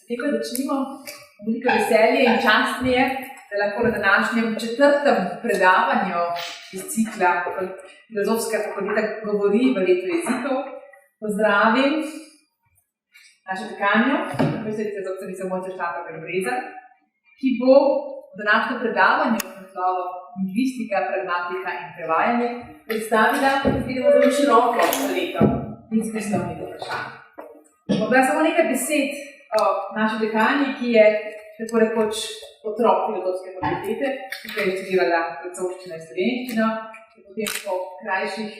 Lepo začnimo. Veliko veselje in čast mi je, da lahko na današnjem 4. predavanju iz cikla Filozofska fakulteta govori v letu jezikov pozdravim našo dekanjo, profesorico dr. Mojco Štampar-Prebreza, ki bo v današnjem predavanju z naslovom Lingvistika, pragmatika in prevajanje predstavila, vidimo, zelo široko paleto lingvistovnih vprašanj. Morda samo nekaj besed o naši dekanji, ki je tako rekoč otrok Filozofske fakultete, ki je študirala francoščino in slovenščino, in potem po krajših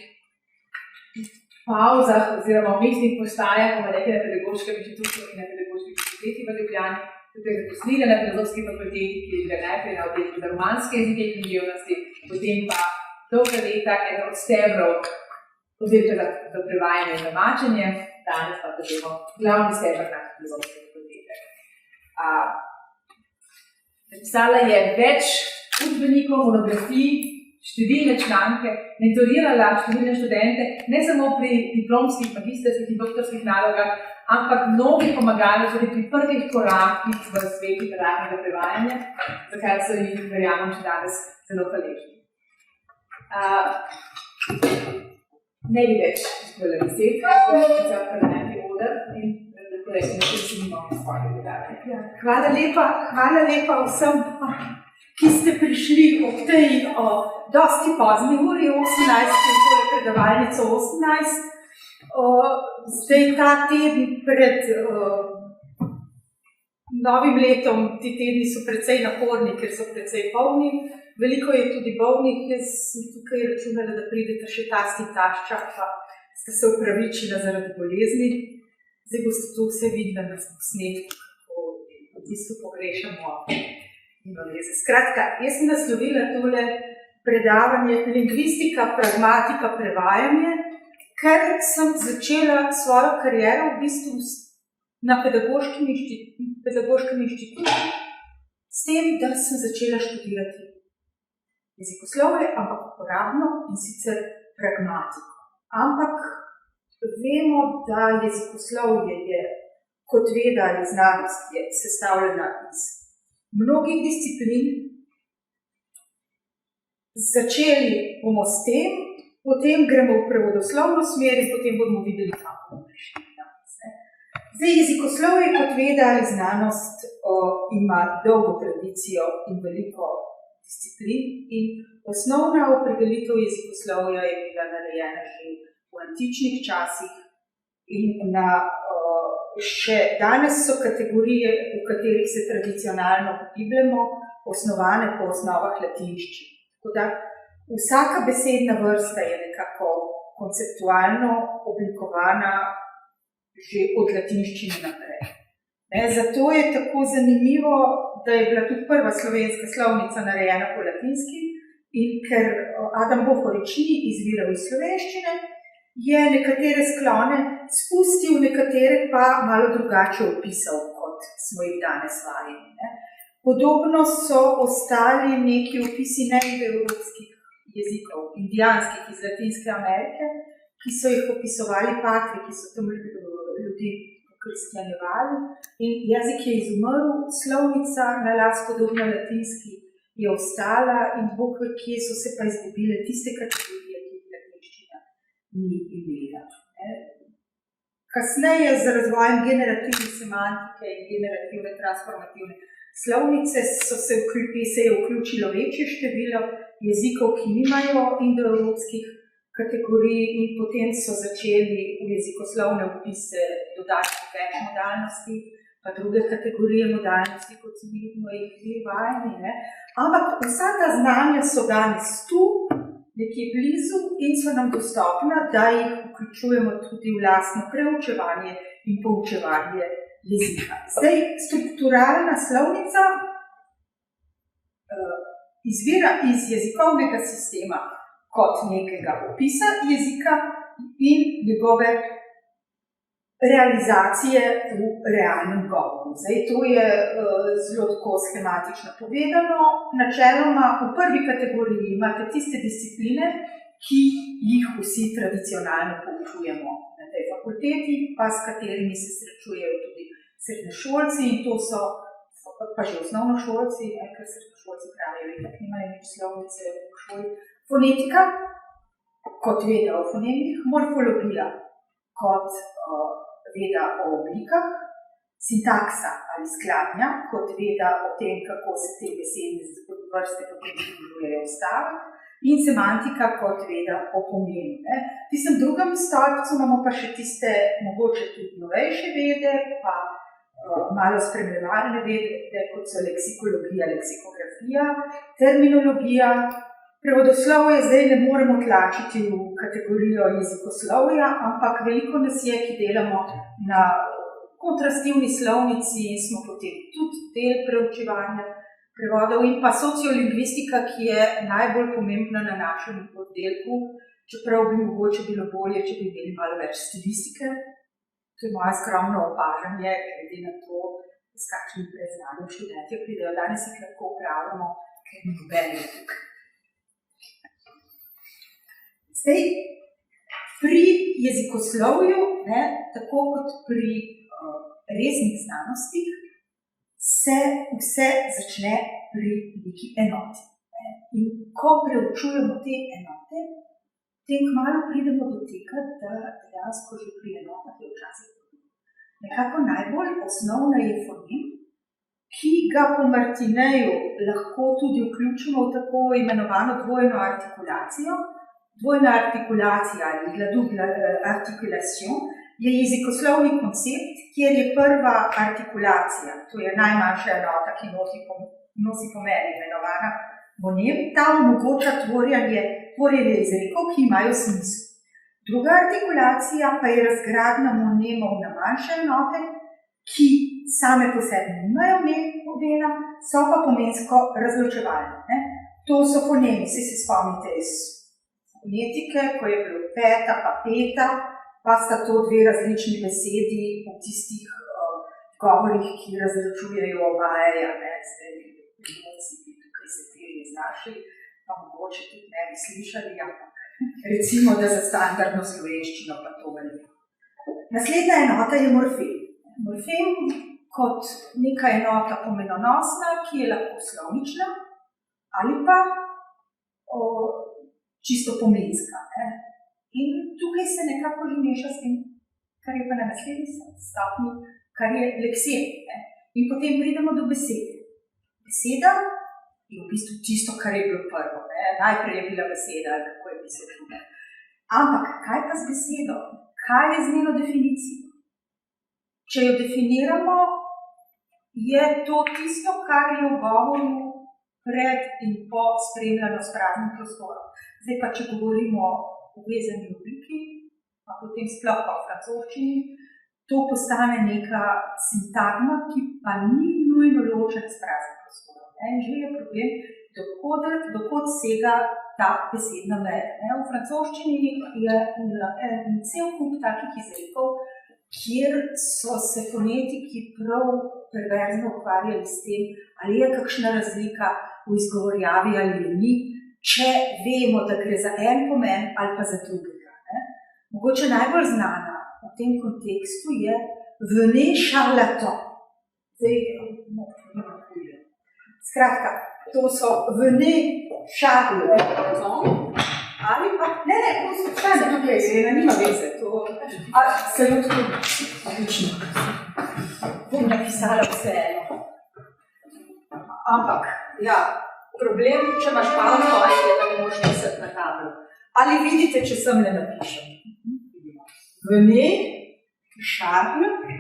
pauzah oziroma vmesnih postajah, bomo rekli na Pedagoškem inštitutu in na Pedagoški fakulteti v Ljubljani, tukaj zaposlila na Filozofski fakulteti, ki je bila najprej na oddelku za romanske jezike in književnosti, potem pa dolga leta eden od stebrov oddelka za prevajanje in tolmačenje, danes pa dobimo glavni stebr naše Filozofske fakultete. Napisala je več učbenikov, monografij, številne članke, mentorirala številne študente, ne samo pri diplomskih, magistrskih in doktorskih nalogah, ampak mnogi pomagali tudi pri prvih korakih v svetu literarnega prevajanja, za kar so jih, verjamem, še danes zelo hvaležni. Ne bi več izpovedala besed, za predajanje oder in lahko rečem, da se imamo svoje predavanje. Hvala lepa vsem, ki ste prišli ob tej dosti pozni uri, 18, in tole predavalnico 18. Zdaj ta teden pred novim letom, ti tedni so precej naporni, ker so precej polni. Veliko je tudi bolnih, jaz sem tukaj računala, da pridete še tasti tašča, pa ste se upravičila zaradi bolezni. Zdaj boste to vse videli na posnetku, kako v bistvu pogrešamo. Skratka, jaz sem naslovila tole predavanje Lingvistika, pragmatika, prevajanje, ker sem začela svojo kariero v bistvu na Pedagoškem inštitutu s tem, da sem začela študirati jezikoslovje, ampak uporabno in sicer pragmatiko. Ampak vemo, da jezikoslovje je kot veda ali znanost je sestavljena iz mnogih disciplin. Začeli bomo s tem, potem gremo v prevodoslovno smer in potem bomo videli, kako bomo prišli danes. Zdaj, jezikoslovje kot veda ali znanost ima dolgo tradicijo in veliko disciplin in osnovna opredelitev jezikoslovja je bila narejena že v antičnih časih in še danes so kategorije, v katerih se tradicionalno gibljemo, osnovane po osnovah latinščine. Tako da vsaka besedna vrsta je nekako konceptualno oblikovana že od latinščine naprej. Zato je tako zanimivo, da je bila tudi prva slovenska slovnica narejena po latinski in ker Adam Bohorič ni izviral iz slovenščine, je nekatere sklone spustil, nekatere pa malo drugače opisal, kot smo jih danes vajeni. Podobno so ostali neki opisi neindoevropskih jezikov, indijanskih iz Latinske Amerike, ki so jih opisovali patri, ki so tam ljudi kristjanjevali in jezik je izumrl, slovnica na las podobno latinski je ostala in Bog ve, kje so se pa izgubile tiste kategorije, ki jih latinščina ni imela. Kasneje z razvojem generativne semantike in generativne transformativne slovnice se je vključilo večje število jezikov, ki nimajo indoevropskih kategorij in potem so začeli v jezikoslovne opise dodati več modalnosti, pa druge kategorije modalnosti, kot smo jih bili vajeni. Ampak vsa ta znanja so danes tu, nekje blizu in so nam dostopna, da jih vključujemo tudi v lastno preučevanje in poučevanje jezika. Zdaj, strukturalna slovnica izvira iz jezikovnega sistema kot nekega opisa jezika in njegove realizacije v realnem govoru. Zdaj, to je zelo tako schematično povedano. Načeloma v prvi kategoriji imate tiste discipline, ki jih vsi tradicionalno poučujemo na tej fakulteti, pa s katerimi se srečujejo tudi srednjošolci in to so pa že osnovnošolci, ker srednjošolci pravijo, da nimajo nič slovnice v šoli. Fonetika, kot veda o fonemih, morfologija, kot veda o oblikah, sintaksa ali skladnja, kot veda o tem, kako se te besedne vrste potem združujejo v stavek, in semantika kot veda o pomenu. V tistem drugem stolpcu imamo pa še tiste mogoče tudi novejše vede, pa malo spremljevalne vede, kot so leksikologija, leksikografija, terminologija. Prevodoslovje zdaj ne moremo tlačiti v kategorijo jezikoslovja, ampak veliko nas je, ki delamo na kontrastivni slovnici in smo potem tudi del preučevanja prevodov in pa sociolingvistika, ki je najbolj pomembna na našem oddelku, čeprav bi mogoče bilo bolje, če bi imeli malo več stilistike. To je moje skromno opažanje, glede na to, s kakšnim preznanjem študentje pridejo. Danes jih lahko upravljamo, ker ni nobenega tukaj. Zdaj, pri jezikoslovju, tako kot pri resnih znanostih, se vse začne pri neki enoti. In ko preučujemo te enote, potem kmalu pridemo do tega, da dejansko že pri enotah je včasih podobno. Nekako najbolj osnovna je fonem, ki ga po Martineju lahko tudi vključimo v tako imenovano dvojno artikulacijo. Dvojna artikulacija ali articulation je jezikoslovni koncept, kjer je prva artikulacija, to je najmanjša enota, ki nosi pomen, imenovana fonem, ta omogoča tvorjenje izrekov, ki imajo smisel. Druga artikulacija pa je razgradnja fonemov na manjše enote, ki same po sebi nimajo pomena, so pa pomensko razločevalne. To so fonemi, se spomnite iz fonetike, ko je bilo peta pa peta, pa sta to dve različni besedi v tistih govorih, ki razločujejo obaja. Zdaj, tukaj se tiri znašli, pa mogoče tudi ne bi slišali, ampak recimo, da za standardno slovenščino pa to velja. Naslednja enota je morfem. Morfem kot neka enota pomenonosna, ki je lahko slovnična ali pa čisto pomenska. In tukaj se nekako že meša s tem, kar je pa na naslednji stopnji, kar je leksem. In potem pridemo do besede. Beseda je v bistvu tisto, kar je bilo prvo. Najprej je bila beseda, kako je pisal. Ampak kaj pa z besedo? Kaj je z njeno definicijo? Če jo definiramo, je to tisto, kar je v govoru pred in po spremljano s praznim prostorom. Zdaj pa, če govorimo o vezani obliki, pa potem sploh pa v francoščini, to postane neka sintagma, ki pa ni nujno ločen s praznim prostorom. In že je problem, dokod sega ta besedna meja. V francoščini je cel kup takih izrekov, kjer so se fonetiki prav perverzno ukvarjali s tem, ali je kakšna razlika v izgovorjavi ali ni, če vemo, da gre za en pomen ali pa za drugega. Mogoče najbolj znana v tem kontekstu je venez charlatan. Skratka, to so venez charlatan ali pa, ne, postane tukaj, nima veze, to se ljudko odlično. Bom napisala vseeno. Ampak, ja, problem, če imaš palco, je, da ne moš pisati na tablo. Ali vidite, če sem ne napišem? Venez charlatan.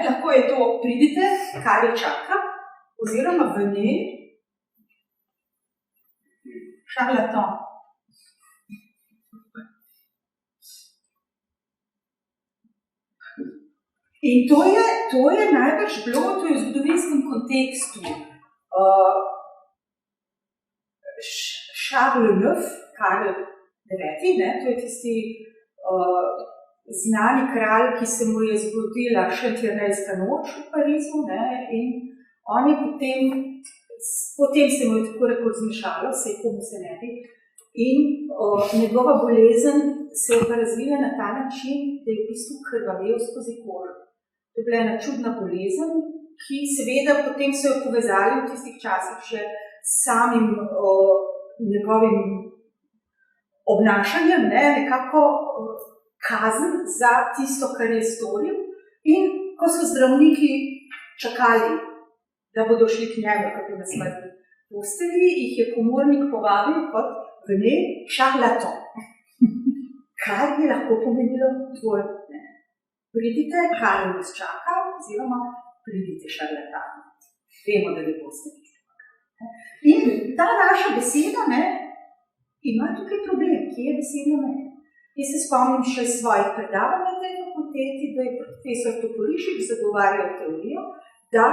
Lahko je to pridite, kar je čaka, oziroma venez charlatan. In to je najbrž bilo, to je v zgodovinskem kontekstu. Charles IX, Karl IX, to je tisti znani kralj, ki se mu je zgodila Šentjernejska noč v Parizu, in on je potem se mu je tako rekoč zmešalo, saj komu se ne bi, In njegova bolezen se je pa razvila na ta način, da je v bistvu krvavel skozi kožo. To je bila ena čudna bolezen, ki seveda potem so jo povezali v tistih časih še s samim njegovim obnašanjem, nekako kazen za tisto, kar je storil. In ko so zdravniki čakali, da bodo šli k njemu, kako na smrtni postelji, jih je komornik povabil kot vene šarlaton. Kaj bi lahko pomenilo tvoj? Pridite, kar nas čaka, oziroma pridite šarlatani. Vemo, da ne boste nič pomagali. In ta naša beseda ima tukaj problem, kje je besedno mene. Jaz se spomnim še svojih predavanj na tej fakulteti, da je profesor Toporišič zagovarjal teorijo, da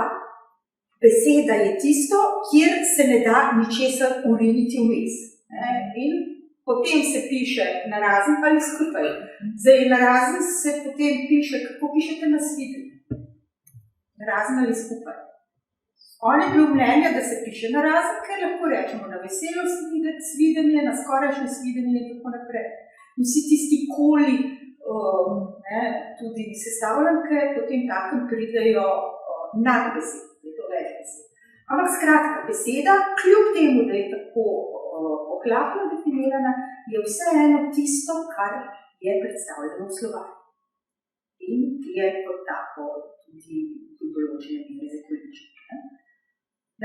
beseda je tisto, kjer se ne da ničesar uriniti vmes. In potem se piše narazen ali skupaj. Zdaj narazen se potem piše, kako pišete na svidenje. Narazen ali skupaj. On je bil mnenja, da se piše narazen, ker lahko rečemo na veselo svidenje, na skorajšnje svidenje in tako naprej. Vsi tisti koli, tudi sestavljanke, potem takem pridejo nad besed, da je to več besed. Ampak skratka, beseda, kljub temu, da je tako ohlapno definirana, je vseeno tisto, kar je predstavljeno v slovarju. In je kot tako tudi določene mere zakolične.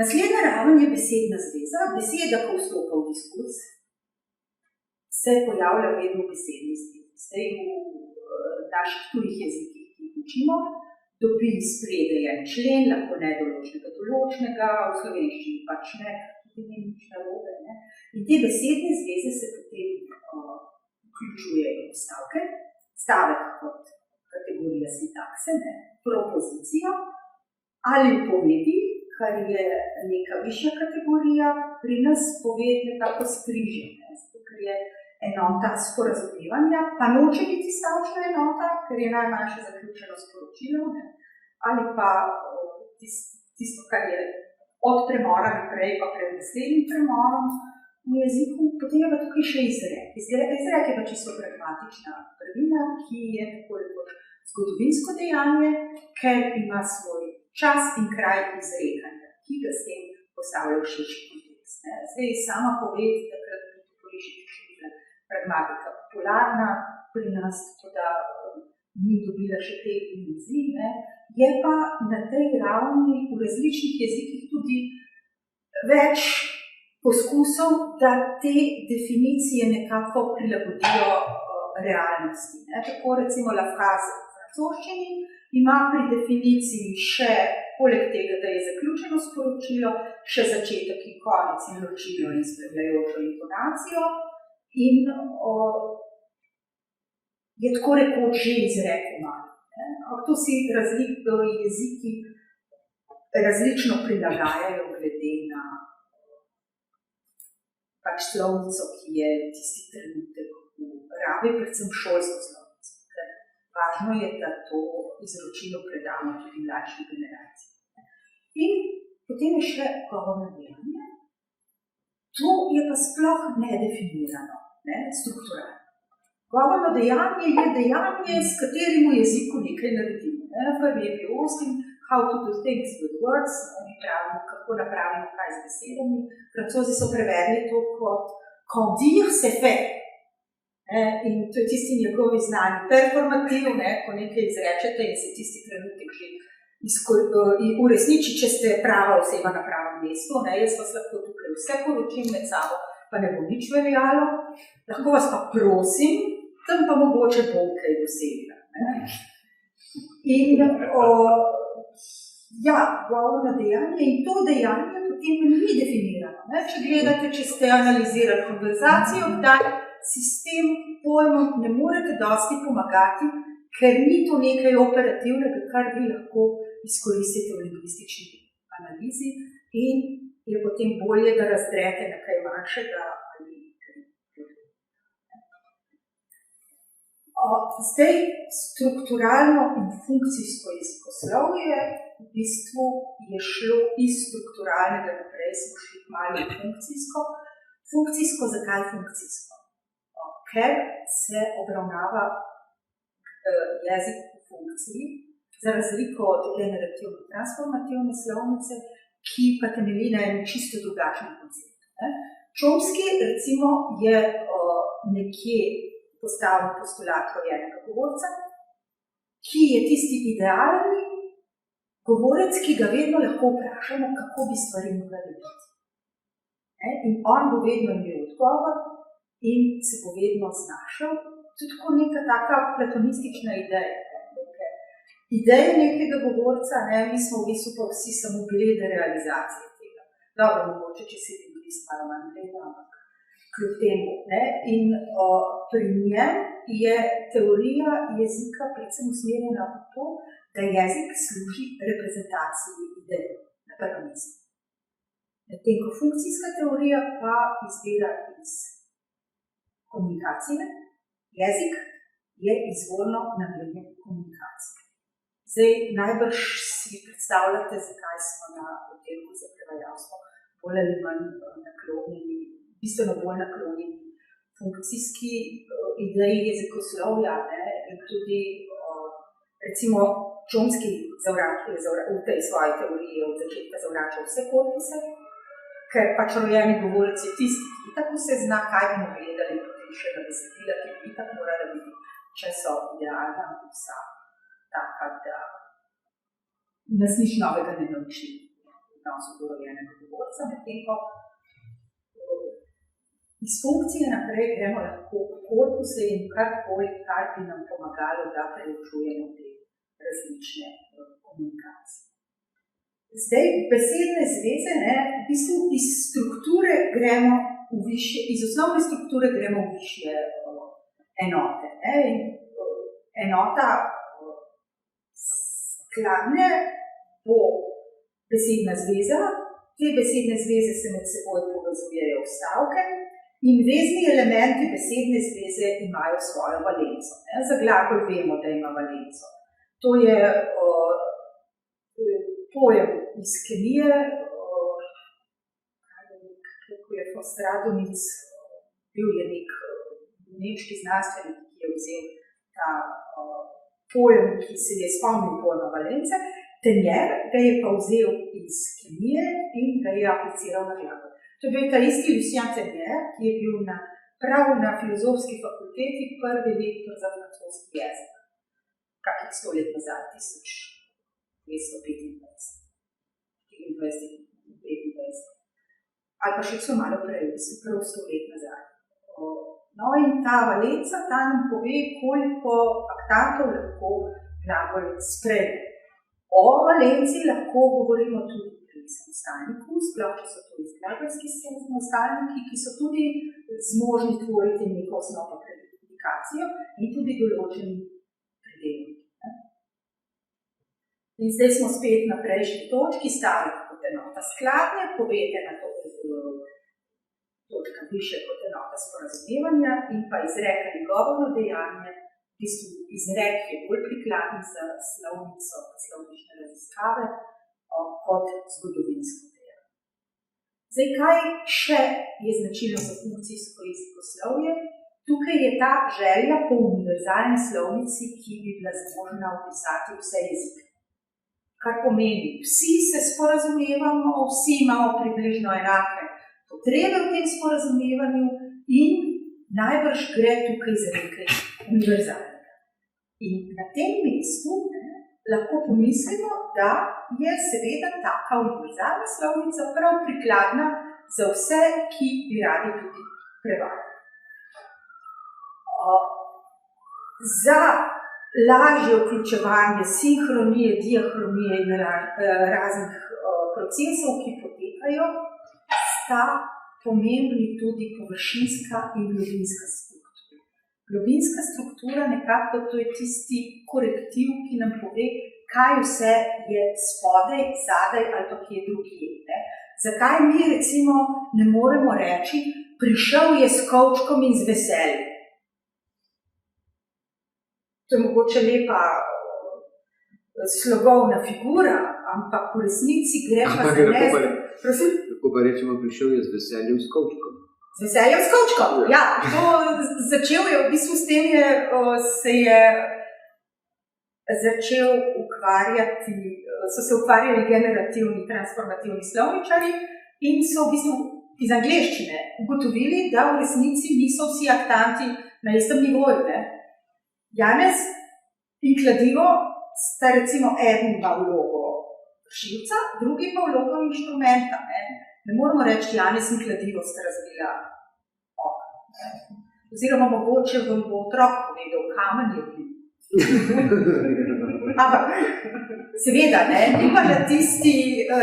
Naslednja raven je besedna zveza. Beseda, ko vstopa v diskurs, se pojavlja vedno v besedni zvezi. Zdaj v naših tujih jezikih, ki jih učimo, dobi spredaj en člen, lahko nedoločnega, v slovenščini pač ne, tudi ni nič narobe. In te besedne zveze se potem vključujejo v stavke, stavek kot kategorija sintakse, propozicija ali v povedi, kar je neka višja kategorija, pri nas poved nekako skriže, ker je enota sporazumevanja, pa noče biti stavčna enota, ker je najmanjše zaključeno sporočilo, ali pa tisto, kar je od premora naprej, pa pred naslednjim premorom v jeziku, potem je pa tukaj še izrek. Izrek je pa čisto pragmatična prvina, ki je tako rekoč zgodovinsko dejanje, ker ima svoj čas in kraj izrekanja, ki ga s tem postavlja v širši kontekst. Zdaj sama poved, takrat pragmatika popularna pri nas, tako da ni dobila še te iluzije, je pa na tej ravni v različnih jezikih tudi več poskusov, da te definicije nekako prilagodijo realnosti. Tako recimo La Phrase v francoščini ima pri definiciji še, poleg tega, da je zaključeno sporočilo, še začetek in konec in ločilo in spremljajočo intonacijo, in je tako rekoč že izrekoma. To si jeziki različno prilagajajo glede na pač slovnico, ki je tisti trenutek v rabi, predvsem šolsko slovnico. Ker važno je, da to izročilo predamo tudi mlajši generaciji. In potem je še govorno dejanje. To je pa sploh nedefinirano, strukturalno. Govorno dejanje je dejanje, s katerim v jeziku nekaj naredimo. Prvi je bil Austin, How to do things with words, oni pravimo, kako napravimo kaj z besedami. Francozi so prevedli to kot quand dire c'est fait. In to je tisti njegovi znani performativ, ko nekaj izrečete in se tisti trenutek že uresniči, če ste prava oseba na pravem mestu. Jaz vas lahko tukaj vse poročim med sabo, pa ne bo nič veljalo. Lahko vas pa prosim, tam pa mogoče bom kaj dosegla. In govorno dejanje in to dejanje potem ni definirano. Če gledate, če ste analizirali konverzacijo, da sistem pojmom ne morete dosti pomagati, ker ni to nekaj operativnega, kar vi lahko izkoristite v lingvistični analizi in je potem bolje, da razdrete na kaj manjšega ali kaj. Zdaj, strukturalno in funkcijsko jezikoslovje v bistvu je šlo iz strukturalnega naprej, smo šli malo funkcijsko. Funkcijsko, zakaj funkcijsko? Ker se obravnava jezik v funkciji, za razliko od generativno-transformativne slovnice, ki pa temelji na enem čisto drugačnem konceptu. Chomsky, recimo, je nekje postavil postulat rojenega govorca, ki je tisti idealni govorec, ki ga vedno lahko vprašamo, kako bi stvari morali biti. In on bo vedno imel odgovor in se bo vedno znašel. To je tako neka taka platonistična ideja. Ideja nekega govorca, mi smo v bistvu pa vsi samo blede realizacije tega. Dobro, mogoče, če si bil list malo manj bleda, ampak kljub temu. In pri njem je teorija jezika predvsem usmerjena v to, da jezik služi reprezentaciji idej na prvem mestu. Medtem ko funkcijska teorija pa izvira iz komunikacije, jezik je izvorno namenjen komunikaciji. Zdaj, najbrž si predstavljate, zakaj smo na oddelku za prevajalstvo bolj ali manj naklonjeni, bistveno bolj naklonjeni funkcijski ideji jezikoslovja, in tudi recimo Chomsky v tej svoji teoriji od začetka zavračal vse korpuse, ker pač rojeni govorec je tisti, ki tako se zna, kaj bomo gledali, potem še na besedila, ki bi tako morala biti, če so idealna vsa taka, da nas nič novega ne nauči v odnosu do rojenega govorca, medtem ko iz funkcije naprej gremo lahko v korpuse in karkoli, kar bi nam pomagalo, da preučujemo te različne komunikacije. Zdaj, besedne zveze, v bistvu iz strukture gremo v višje, iz osnovne strukture gremo v višje enote. Enota skladnje bo besedna zveza, te besedne zveze se med seboj povezujejo v stavke in vezni elementi besedne zveze imajo svojo valenco. Za glagol vemo, da ima valenco. To je pojem iz kemije, kako je Fostradonic, bil je nek nemški znanstvenik, ki je vzel ta pojem, ki se je spomnil pojma valence, Tenjer ga je pa vzel iz kemije in ga je apliciral na glagol. To je bil ta isti Lucien Tenjer, ki je bil prav na filozofski fakulteti prvi lektor za francoski jezik. Kakih 100 let nazaj, 1225. Ali pa še so malo prej, prav 100 let nazaj. No in ta valenca, ta nam pove, koliko aktantov lahko glagol sprejme. O valenci lahko govorimo tudi pri samostalniku, sploh če so to izglagolski samostalniki, ki so tudi zmožni tvoriti neko osnovno predikacijo in tudi določeni predelniki. In zdaj smo spet na prejšnji točki, stavek kot enota skladnje, povede na to točka više kot enota sporazumevanja in pa izrek ali govorno dejanje. V bistvu izrek je bolj prikladen za slovnico, slovnične raziskave kot zgodovinsko dejanje. Zdaj, kaj še je značilno za funkcijsko jezikoslovje? Tukaj je ta želja po univerzalni slovnici, ki bi bila zmožna opisati vse jezike. Kar pomeni, vsi se sporazumevamo, vsi imamo približno enake potrebe v tem sporazumevanju in najbrž gre tukaj za nekaj univerzalnega. In na tem mestu lahko pomislimo, da je seveda taka univerzalna slovnica prav prikladna za vse, ki bi radi tudi prevajali. Za lažje vključevanje sinhronije, diahronije in raznih procesov, ki potekajo, sta pomembni tudi površinska in globinska struktura. Globinska struktura nekako to je tisti korektiv, ki nam pove, kaj vse je spodaj, zadaj ali pa kje drugje. Zakaj mi recimo ne moremo reči, prišel je s kovčkom in z veseljem. To je mogoče lepa slogovna figura, ampak v resnici gre pa za ne... Kako pa rečemo, prišel je z veseljem s kovčkom? Z veseljem s kovčkom. Ja, to začel je, v bistvu s tem se je začel ukvarjati, so se ukvarjali generativni, transformativni slovničarji in so v bistvu iz angleščine ugotovili, da v resnici niso vsi aktanti na istem nivoju. Janez in kladivo sta recimo eden ima vlogo vršilca, drugi pa vlogo inštrumenta. Ne moramo reči, Janez in kladivo sta razvila okno. Oziroma mogoče vam bo otrok povedal, kamen je bil. Ampak seveda, ni pa na tisti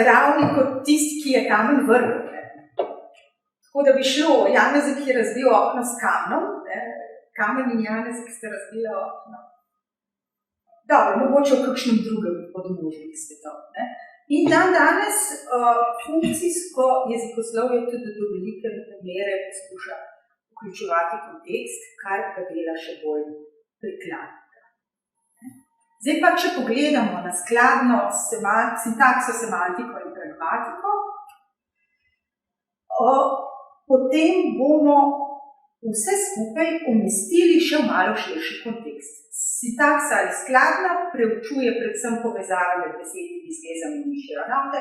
ravni kot tisti, ki je kamen vrgel. Tako da bi šlo Janeza, ki je razbil okno s kamenom, kamen in Janez, ki sta razbila okno. Dobro, mogoče v kakšnem drugem podmožnih svetov. In danes funkcijsko jezikoslovje tudi do velike mere poskuša vključevati kontekst, kar pa dela še bolj prikladno. Zdaj pa, če pogledamo na skladno sintakso, semantiko in pragmatiko, potem bomo vse skupaj umestili še v malo širši kontekst. Sintaksa ali skladna preučuje predvsem povezave med besednimi zvezami in šironote,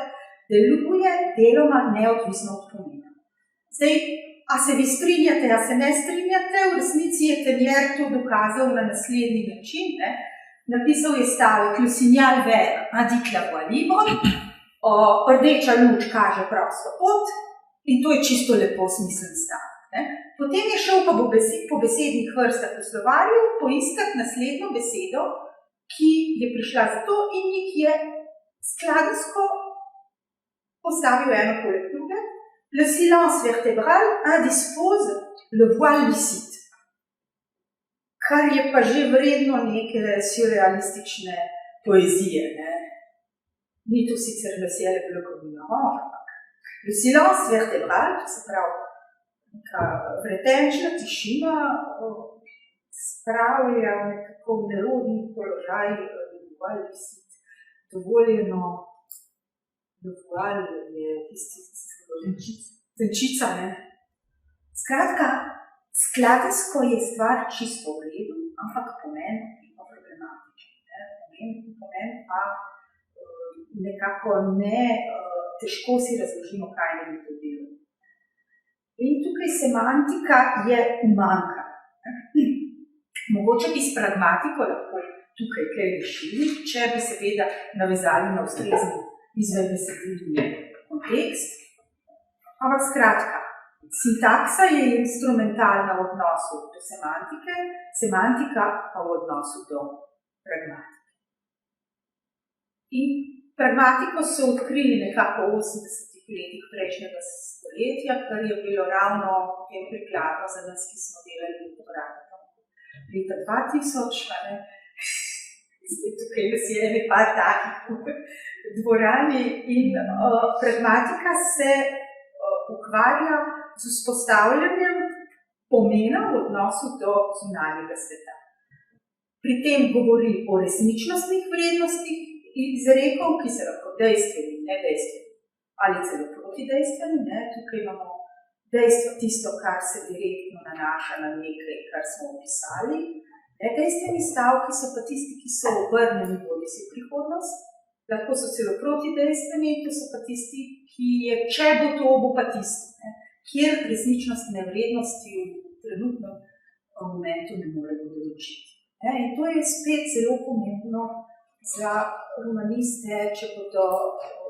deluje deloma neodvisno od pomena. Zdaj, a se vi strinjate, a se ne strinjate, v resnici je Tenier to dokazal na naslednji način. Napisal je stavek, le signal vert indique la voie libre, rdeča luč kaže prosto pot in to je čisto lepo smislen stavek. Potem je šel pa po besednih vrstah v slovarju poiskati naslednjo besedo, ki je prišla za to in jih je skladensko postavil eno poleg druge. Le silence vertébral indispose le voile lucide. Kar je pa že vredno neke surrealistične poezije. Ni to sicer veselje blokovino, ampak le silence vertébral, to se pravi neka vretenčna tišina, spravlja v nekako nerodni položaj voile lucide. Dovoljeno, voile je tisti tenčica, Skratka, skladensko je stvar čisto v redu, ampak pomen je pa problematičen. Pomen pa nekako težko si razložimo, kaj ne bi to delo. In tukaj semantika je umanjka. Mogoče bi s pragmatiko lahko tukaj kaj rešili, če bi seveda navezali na ustrezni izvedbesedilni kontekst. Ampak skratka, sintaksa je instrumentalna v odnosu do semantike, semantika pa v odnosu do pragmatike. In pragmatiko so odkrili nekako v 80-ih letih prejšnjega stoletja, kar je bilo ravno potem prikladno za nas, ki smo delali doktorat leta 2000. Tukaj nas je nekaj takih dvorani in pragmatika se ukvarja z vzpostavljanjem pomena v odnosu do zunanjega sveta. Pri tem govori o resničnostnih vrednostih izrekov, ki se lahko dejstveni, nedejstveni ali celo protidejstveni. Tukaj imamo dejstvo tisto, kar se direktno nanaša na nekaj, kar smo opisali. Nedejstveni stavki so pa tisti, ki so obrnjeni bodisi v prihodnost, lahko so celo protidejstveni, to so pa tisti, ki je, če bo to, bo pa tisto, kjer resničnostne vrednosti v trenutnem momentu ne moremo določiti. In to je spet zelo pomembno za romaniste, če bodo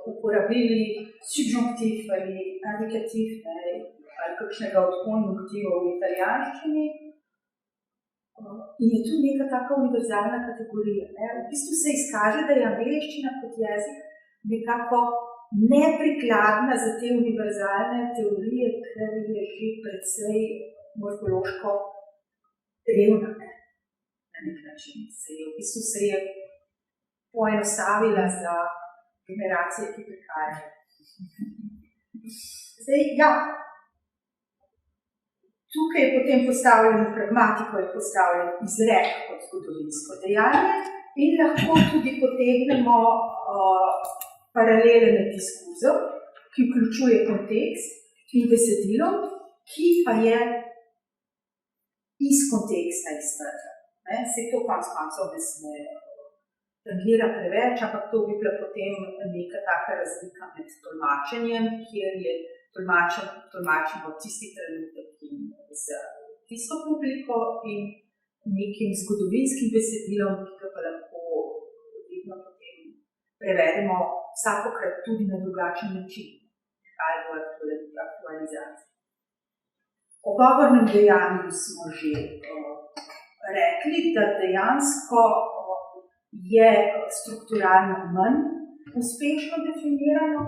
uporabili subjunktiv ali indikativ ali kakšnega od konjunktivov v italijanščini. In je tu neka taka univerzalna kategorija. V bistvu se izkaže, da je angleščina kot jezik nekako neprikladna za te univerzalne teorije, ker je že precej morfološko revna. Na nek način v bistvu se je poenostavila za generacije, ki prihajajo. Zdaj, tukaj je potem postavljeno pragmatiko, je postavljen izrek kot zgodovinsko dejanje in lahko tudi potegnemo paralele med diskurzom, ki vključuje kontekst in besedilo, ki pa je iz konteksta iztrta. Se to konc koncev ne tangira preveč, ampak to bi bila potem neka taka razlika med tolmačenjem, kjer je tolmačimo tisti trenutek za tisto publiko in nekim zgodovinskim besedilom, ki ga pa lahko vedno potem prevedemo vsakokrat tudi na drugačen način, kaj bo aktualizacija. O govornem dejanju smo že rekli, da dejansko je strukturalno manj uspešno definirano,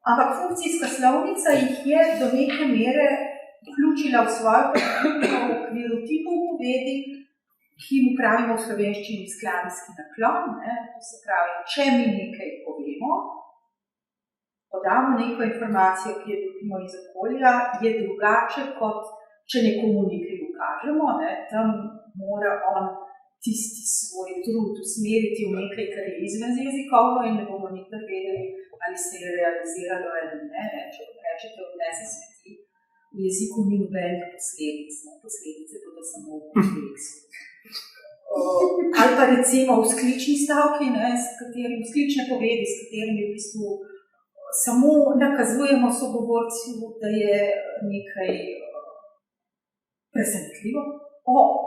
ampak funkcijska slovnica jih je do neke mere vključila v svojo področje v okviru tipov povedi, ki mu pravimo v slovenščini skladenjski naklon. To se pravi, če mi nekaj povemo, podamo neko informacijo, ki jo dobimo iz okolja, je drugače, kot če nekomu nekaj ukažemo. Tam mora on tisti svoj trud usmeriti v nekaj, kar je izven jezikovno in ne bomo nikdar vedeli, ali se je realiziralo ali ne. Če rečete odnesi smeti, v jeziku ni nobenih posledic. Posledice bodo samo v kontekstu. Ali pa recimo vzklični stavki, vzklične povedi, s katerimi v bistvu samo nakazujemo sogovorcu, da je nekaj presenetljivo.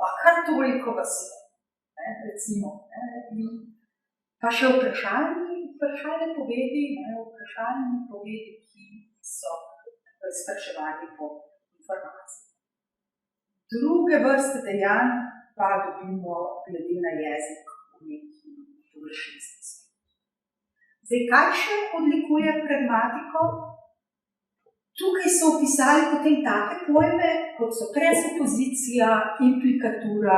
A kar toliko vas je, recimo. Pa še vprašalne povedi, ki so spraševali po informaciji. Druge vrste dejanj pa dobimo glede na jezik v neki površinskosti. Zdaj, kaj še odlikuje pragmatiko? Tukaj so opisali potem take pojme, kot so presupozicija, implikatura,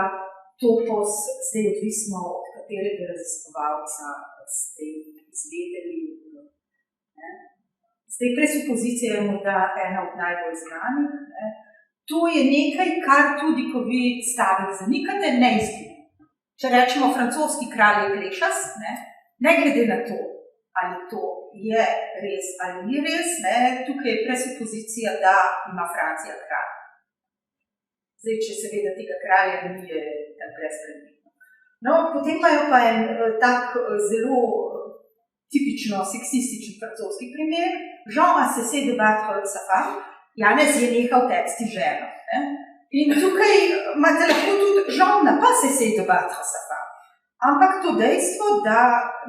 topos, zdaj odvisno od katerega raziskovalca ste izvedeli. Zdaj, presupozicija je morda ena od najbolj znanih. To je nekaj, kar tudi, ko vi stavek zanikate, ne izgleda. Če rečemo, francoski kralj je plešas, ne glede na to, ali to je res ali ni res, tukaj je presupozicija, da ima Francija kralj. Zdaj, če seveda tega kralja ni, je brezpredmetno. Potem imajo pa en tak zelo tipično seksističen francoski primer. Jean a cessé de battre sa femme, Janez je nehal tepsti ženo. In tukaj imate lahko tudi Jean n'a pas cessé de battre sa femme. Ampak to dejstvo, da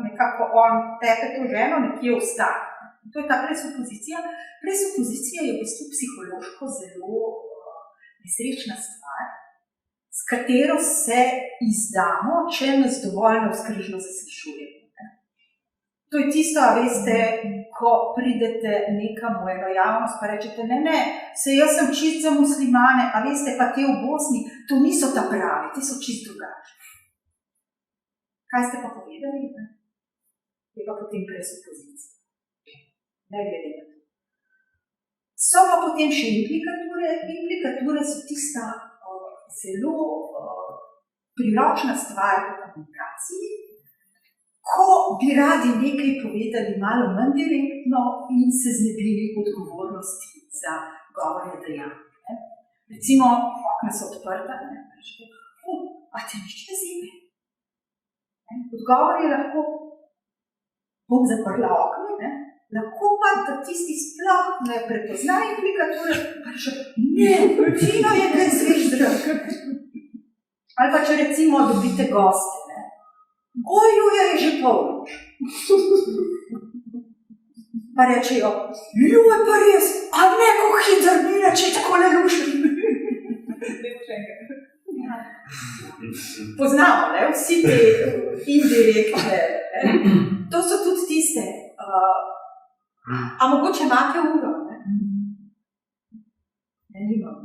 nekako on tepe to ženo, nekje ostane. To je ta presupozicija. Presupozicija je v bistvu psihološko zelo nesrečna stvar, s katero se izdamo, če nas dovolj navzkrižno zaslišujemo. To je tisto, veste, ko pridete nekam v eno javnost, pa rečete, ne, saj jaz sem čist za muslimane, a veste, pa te v Bosni, to niso ta pravi, ti so čist drugačni. Kaj ste pa povedali? Je pa potem presupozicija. Ne glede na to. So pa potem še implikature. Implikature so tista zelo priročna stvar v komunikaciji, ko bi radi nekaj povedali malo manj direktno in se znebili odgovornosti za govorje dejanja. Recimo, okna so odprta, a te nišče zime? Odgovor je lahko, bom zaprla okno, lahko pa, da tisti sploh ne prepozna implikature, pa reče, ne, fino je, kaj svež zrak. Ali pa če recimo dobite goste, Juja je že polnoč. Pa rečejo, je pa res, a ne, ko hitro mi reče, tako ne lušim. Poznamo, vsi te indirektne. To so tudi tiste. A mogoče imate uro? Ne, nimam.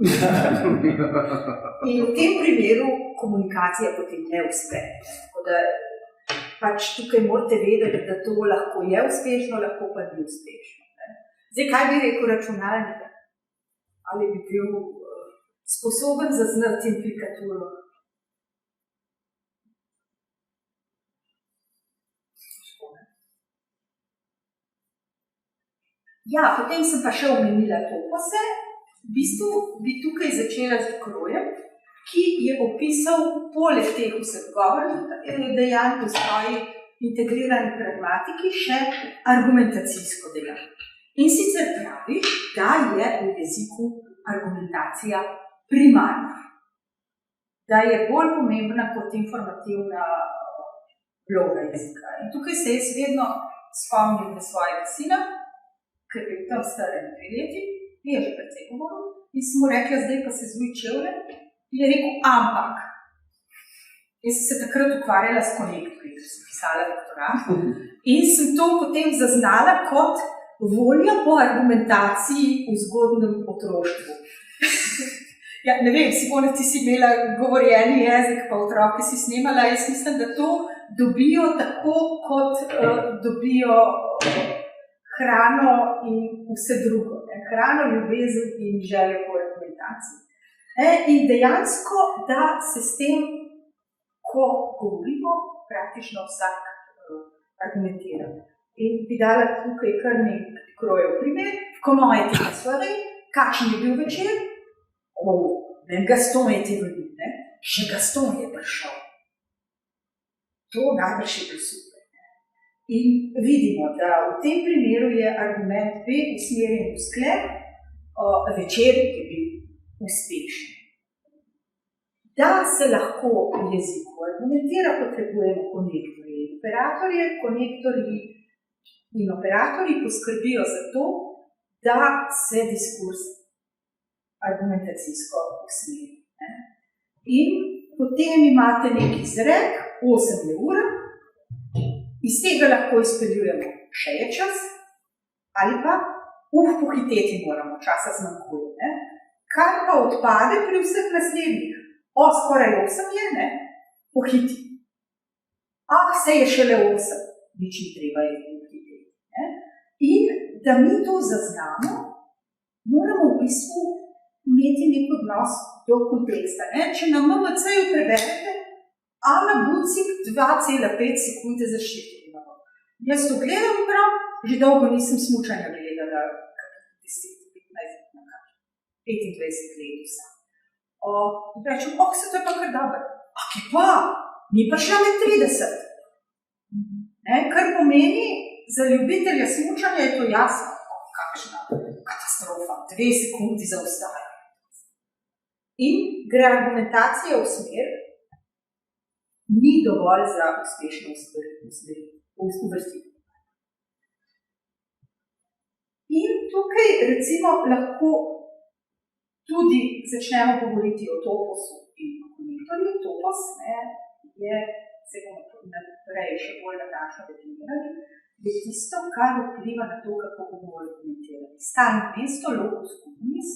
In v tem primeru komunikacija potem ne uspe. Tako da pač tukaj morate vedeti, da to lahko je uspešno, lahko pa ni uspešno. Zdaj, kaj bi rekel računalnik? Ali bi bil sposoben zaznati implikaturo? Ja, potem sem pa še omenila topose. V bistvu bi tukaj začela z Krojem, ki je opisal poleg teh vseh govornih dejanj v svoji integrirani pragmatiki še argumentacijsko dejanje. In sicer pravi, da je v jeziku argumentacija primarna, da je bolj pomembna kot informativna vloga jezika. In tukaj se jaz vedno spomnim na svojega sina, ker je tam staren 2 leti, je že precej govoril, in sem mu rekla, zdaj pa se zvuji čevlje, in je rekel, ampak. Jaz sem se takrat ukvarjala s konektorji, ker sem pisala doktorat, in sem to potem zaznala kot volja po argumentaciji v zgodnjem otroštvu. Ja, ne vem, Simone, ti si imela govorjeni jezik, pa otroke si snemala, jaz mislim, da to dobijo tako, kot dobijo hrano in vse drugo. Hrano, ljubezen in željo po argumentaciji. In dejansko, da se s tem, ko govorimo, praktično vsak argumentira. In bi dala tukaj kar nekaj Krojev primer, comment était la soirée, kakšen je bil večer? Gaston était venu, še Gaston je prišel. To najbrž je bil super. In vidimo, da v tem primeru je argument B usmerjen v sklep, večer je bil uspešen. Da se lahko v jeziku argumentira, potrebujemo konektorje in operatorje. Konektorji in operatorji poskrbijo za to, da se diskurs argumentacijsko usmeri. In potem imate nek izrek, 8 je ura, iz tega lahko izpeljujemo še je čas, ali pa pohiteti moramo, časa zmanjkuje. Kar pa odpade pri vseh naslednjih, skoraj 8 je, pohiti. Se je šele 8, nič ni treba je pohiteti. In da mi to zaznamo, moramo v bistvu imeti nek odnos do konteksta. Če na MMC-ju preberete, Ana Bucik 2,5 sekunde zaščitimo. Jaz to gledam prav, že dolgo nisem smučanja gledala, 10-15 25 let vsa. Rečem, se to je pa kar dobro. Ki pa, ni pa šla med 30. Kar pomeni, za ljubitelja smučanja je to jasno. Kakšna katastrofa, 2 sekundi zaostaja. In gre argumentacija v smer, ni dovolj za uspešno uvrstitev. In tukaj recimo lahko tudi začnemo govoriti o toposu in konektorju. Topos je, se bomo naprej še bolj natančno definirali, je tisto, kar vpliva na to, kako bomo argumentirali. Stalno mesto, locus communis.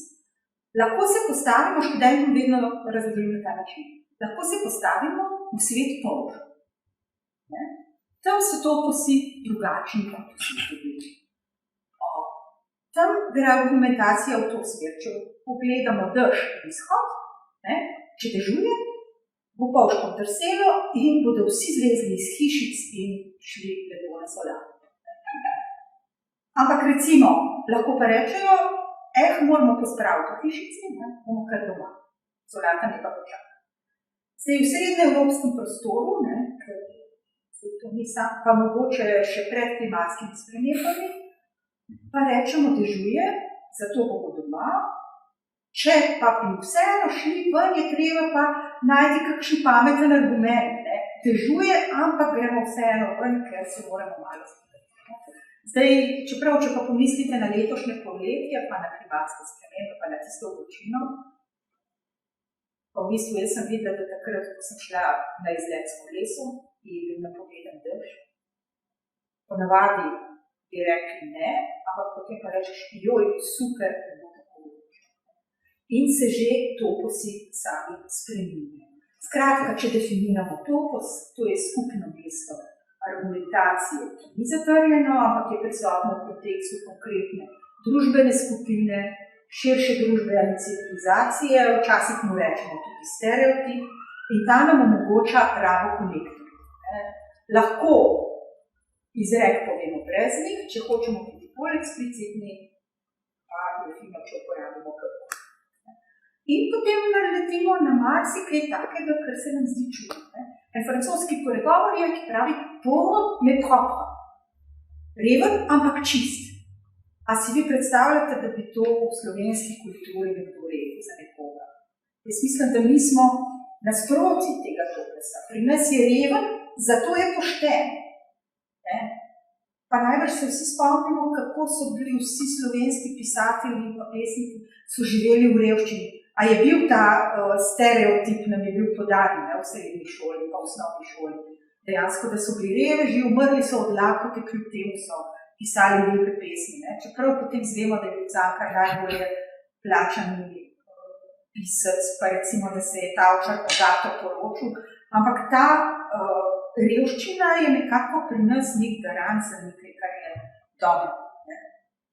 Lahko se postavimo, študentom vedno razložim na ta način, lahko se postavimo v svet polž. Tam so toposi drugačni, kot so dobili. Tam gre argumentacija v to smer. Če pogledamo dež izhod, če dežuje, bo polž podrselo in bodo vsi zlezli iz hišic in šli lepo na solar. Ampak recimo, lahko pa rečejo, moramo pospraviti v hišici, bomo kar doma. Solata ne pa počaka. Zdaj v srednjeevropskem prostoru, pa mogoče še pred klimatskimi spremembami, pa rečemo, dežuje, zato bomo doma. Če pa bi vseeno šli ven, je treba pa najti kakšen pameten argument. Dežuje, ampak gremo vseeno ven, ker se moramo malo zgoditi. Zdaj, čeprav, če pa pomislite na letošnje polletje, pa na klimatske spremembe, pa na tisto vročino, pa v bistvu jaz sem videla, da takrat, ko sem šla na izlet s kolesom in bil napovedan dež, ponavadi bi rekli ne, ampak potem pa rečeš, joj, super, da bo tako vroče. In se že toposi sami spreminjajo. Skratka, če definiramo topos, to je skupno mesto argumentacije, ki ni zatrjeno, ampak je prisotno v kontekstu konkretne družbene skupine, širše družbe ali civilizacije, včasih mu rečemo tudi stereotip, in ta nam omogoča rabo konektorja. Lahko izrek povemo brez njih, če hočemo biti bolj eksplicitni, pa je fino, če uporabimo kako. In potem naletimo na marsikaj takega, kar se nam zdi čudno. En francoski pregovor je, ki pravi pauvre mais propre. Reven, ampak čist. A si vi predstavljate, da bi to v slovenski kulturi nekdo rekel za nekoga? Jaz mislim, da mi smo nasproti tega toplesa. Pri nas je reven, zato je pošten. Pa najbrž se vsi spomnimo, kako so bili vsi slovenski pisatelji in pesniki, so živeli v revščini. A je bil ta stereotip, nam je bil podan v srednji šoli, pa v osnovni šoli. Dejansko, da so bili reveži, umrli so od lakote, kljub temu so pisali lepe pesmi. Čeprav potem zvemo, da je bil Cankar najbolje plačani pisec, pa recimo, da se je Tavčar bogato poročil. Ampak ta revščina je nekako pri nas nek garant za nekaj, kar je dobro.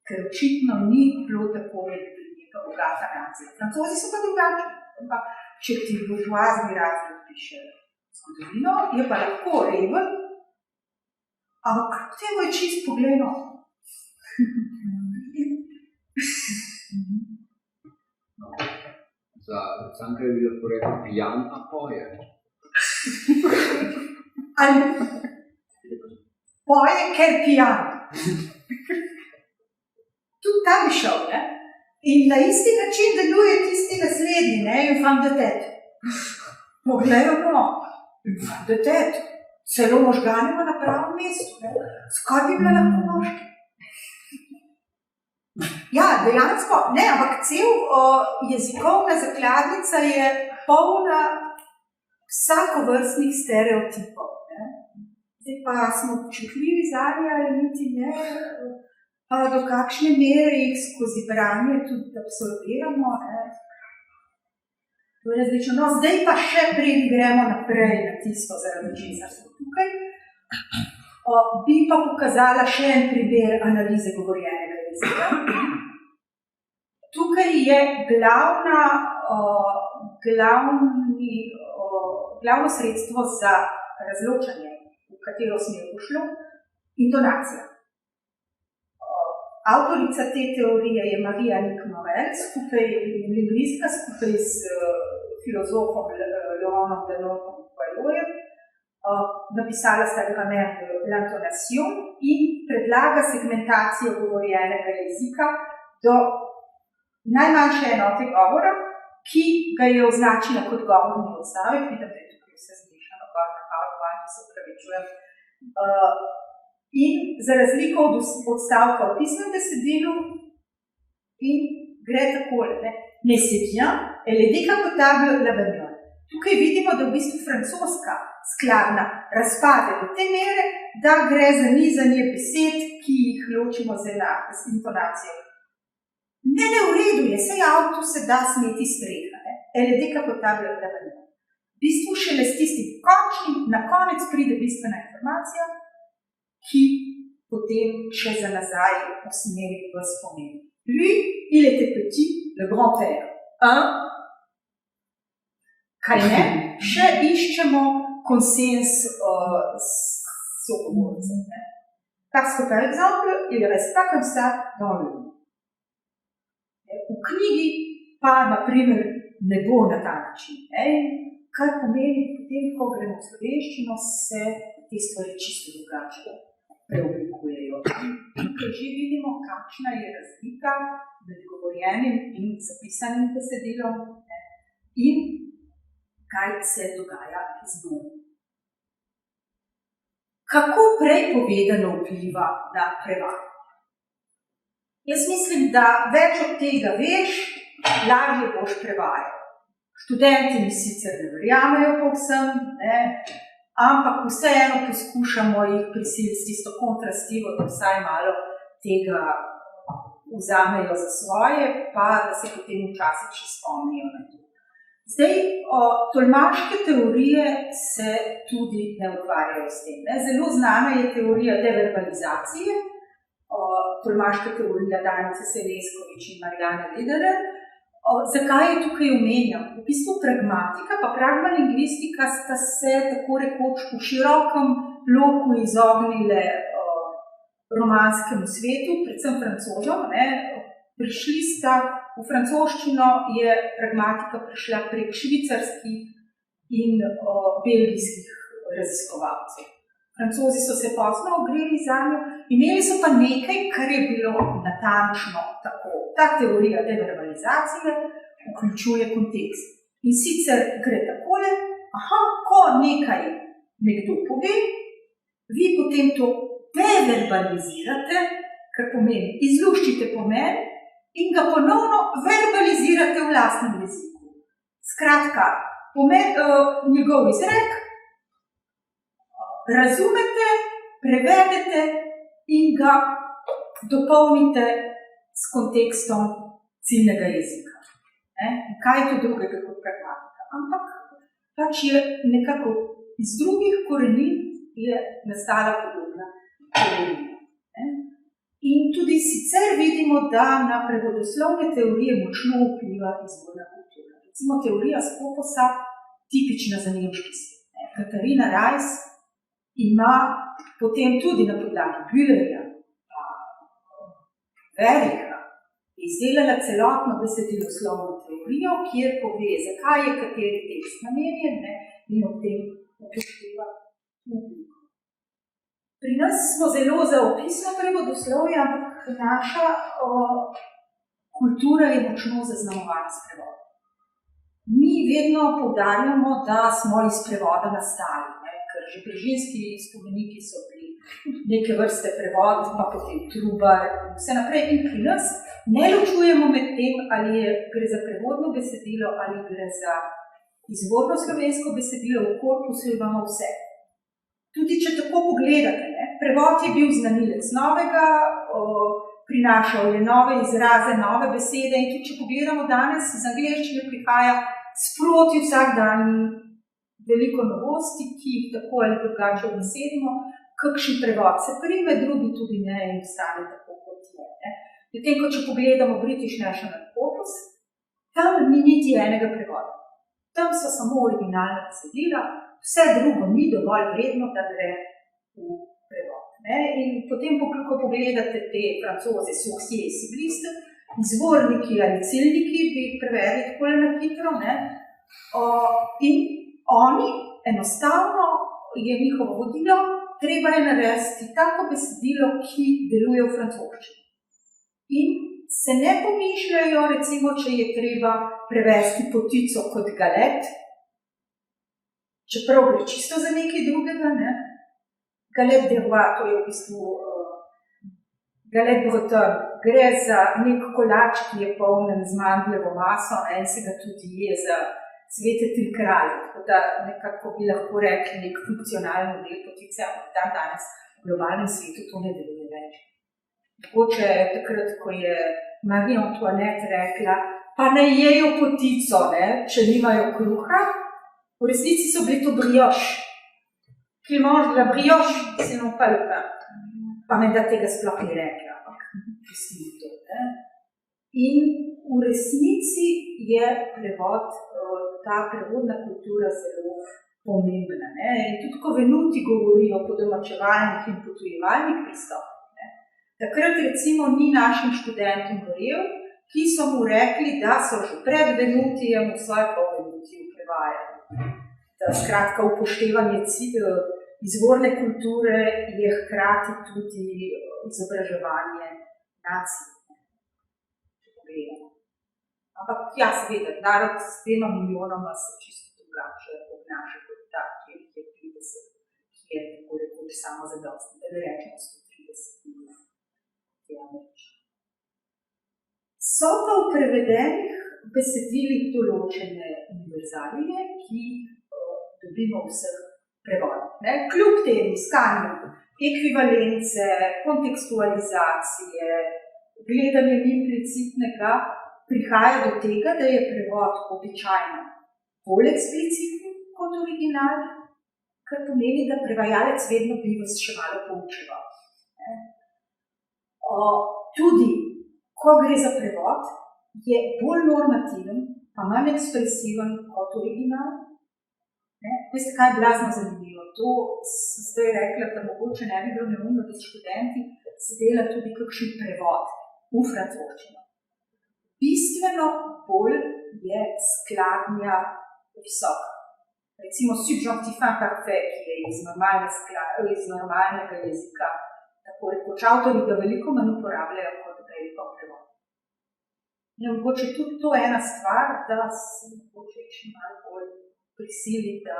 Ker očitno ni bilo tako, da bi neka bogata nacija. Francozi so pa drugačni. Če ti buržoazni razred piše zgodovino, je pa lahko reven, ampak temu je čist pogledno. Za Cankar bi lahko rekel pijan, a poje. Ali poje, ker pijan. Tudi ta bi šel, ne? In na isti način deluje tisti naslednji, ne? Infant de tête. Poglejmo, infant de tête. Celo možganima na pravem mestu, ne? Skaj bi bila lahko moški? Ja, dejansko, ne, ampak cel jezikovna zakladnica je polna vsakovrstnih stereotipov. Zdaj pa smo občutljivi zanje ali niti ne, pa do kakšne mere jih skozi branje tudi absorbiramo. To je različno. No, zdaj pa še preden gremo naprej na tisto, zaradi česar smo tukaj, bi pa pokazala še en primer analize govorjenega jezika. Tukaj je glavno sredstvo za razločanje, v katero smer bo šlo, intonacija. Avtorica te teorije je Marija Nick-Morel, lingvistka skupaj s filozofom Laurent Delon-Boileaujem, napisala sta Grammaire de l'intonation in predlaga segmentacijo govorjenega jezika do najmanjše enote govora, ki ga je označila kot govorni odstavek. Vidim, da je tukaj vse zmešano, gor na PowerPointu, se upravičujem. In za razliko od odstavka v pisnem besedilu in gre takole. Ne c'est bien, elle est décapotable la bagnole. Tukaj vidimo, da v bistvu francoska skladna razpade do te mere, da gre za nizanje besed, ki jih ločimo z intonacijo. Ne, v redu je, sej avtu se da smeti streha. Elle est décapotable la bagnole. V bistvu šele s tistim končnim, na konec pride bistvena informacija, ki potem še za nazaj usmeri v spomin. Lui, il était petit, le grand-père. Kaj ne? Še iščemo konsens s sogovorcem. Parce que, par exemple, il ne reste pas comme ça dans le livre. V knjigi pa, na primer, ne bo na ta način. Kar pomeni, potem, ko gremo v slovenščino, se te stvari čisto drugače preoblikujejo. Tukaj že vidimo, kakšna je razlika med govorjenim in zapisanim besedilom in kaj se dogaja z njim. Kako prej povedano vpliva na prevajanje? Jaz mislim, da več od tega veš, lažje boš prevajal. Študenti mi sicer ne verjamejo povsem, ampak vseeno poskušamo jih prisiliti s tisto kontrastivo, da vsaj malo tega vzamejo za svoje, pa da se potem včasih še spomnijo na to. Zdaj, tolmaške teorije se tudi ne ukvarjajo s tem. Zelo znana je teorija deverbalizacije, tolmaška teorija Danice Seleskovič in Marijane Lederer. Zakaj je tukaj omenjam? V bistvu pragmatika pa pragmalingvistika sta se tako rekoč v širokem loku izognile romanskemu svetu, predvsem Francozom, Prišli sta, v francoščino je pragmatika prišla prek švicarskih in belgijskih raziskovalcev. Francozi so se pozno ogreli zanjo, imeli so pa nekaj, kar je bilo natančno tako. Ta teorija deverbalizacije vključuje kontekst. In sicer gre takole, ko nekaj nekdo pove, vi potem to deverbalizirate, kar pomeni, izluščite pomen in ga ponovno verbalizirate v lastnem jeziku. Skratka, njegov izrek razumete, prevedete in ga dopolnite s kontekstom ciljnega jezika. Kaj je to drugega kot pragmatika? Ampak pač je nekako iz drugih korenin je nastala podobna teorija. In tudi sicer vidimo, da na prevodoslovne teorije močno vpliva izvorna kultura. Recimo teorija Skoposa, tipična za nemški svet. Katarina Rajs ima potem tudi na podlagi Büllerja, Verlicha, izdelala celotno besediloslovno teorijo, kjer pove, zakaj je kateri tekst namenjen in ob tem upošteva publiko. Pri nas smo zelo za opisno prevodoslovje, ampak naša kultura je močno zaznamovana s prevodom. Mi vedno poudarjamo, da smo iz prevoda nastali, ker že Brežinski spomeniki so bili neke vrste prevod, pa potem Trubar in vse naprej. In pri nas ne ločujemo med tem, ali gre za prevodno besedilo, ali gre za izvorno slovensko besedilo, v korpusu imamo vse. Tudi če tako pogledate, prevod je bil znanilec novega, prinašal je nove izraze, nove besede in tudi če pogledamo danes, iz angleščine prihaja sproti vsak dan veliko novosti, ki jih tako ali drugače obesedimo, kakšen prevod se prime, drugi tudi ne in ostane tako kot je. Medtem, ko če pogledamo British National Corpus, tam ni niti enega prevoda. Tam so samo originalna besedila, vse drugo ni dovolj vredno, da gre v prevod. In potem, ko pogledate te Francoze, Sauxier, Sibliste, izvorniki ali ciljniki, bi jih prevedli takole na hitro, in oni enostavno je njihovo vodilo, treba je narediti tako besedilo, ki deluje v francoščini. In se ne pomišljajo, recimo, če je treba prevesti potico kot galet, čeprav gre čisto za nekaj drugega, galet de roi, to je v bistvu galet breton, gre za nek kolač, ki je polnen z mandljevo maso in se ga tudi je za svete tri kralje, tako da nekako bi lahko rekli nek funkcionalni model potice, ampak dan danes v globalnem svetu to ne deluje več. Mogoče takrat, ko je Marie Antoinette rekla, pa ne jejo potico, če nimajo kruha, v resnici so bili to brioche. Qui mange de la brioche, sinon pas le pain. Pa menda tega sploh ni rekla, ampak pustimo to. In v resnici je prevod, ta prevodna kultura zelo pomembna. In tudi, ko Venuti govori o podomačevalnih in potujevalnih pristopih, takrat recimo ni našim študentom verjel, ki so mu rekli, da so že pred Venutijem v svoje po Venutiju prevajali. Skratka, upoštevanje izvorne kulture je hkrati tudi izobraževanje nacij. Ampak ja, seveda, narod s tema milijonoma se čisto drugače obnaša kot ta, kjer je 30, ki je tako rekoč samo zadostno, da ne rečemo 130 milijonov. So pa v prevedenih besedilih določene univerzalije, ki dobimo vseh prevodov. Kljub tem iskanju ekvivalence, kontekstualizacije, gledanjem implicitnega, prihaja do tega, da je prevod običajno bolj eksplicitni kot original, kar pomeni, da prevajalec vedno bi vas še malo poučeval. Tudi, ko gre za prevod, je bolj normativen, pa manj ekspresiven kot original. Veste, kaj je blazno zanimivo? To sem zdaj rekla, da mogoče ne bi bilo neumno, da študenti se dela tudi kakšen prevod v francoščino. bistveno bolj je skladnja visoka. Recimo subjonctif imparfait, ki je iz normalnega jezika, tako rekoč avtorji ga veliko manj uporabljajo, kot ga je pa prevod. Je mogoče tudi to ena stvar, da se mogoče še malo bolj prisili, da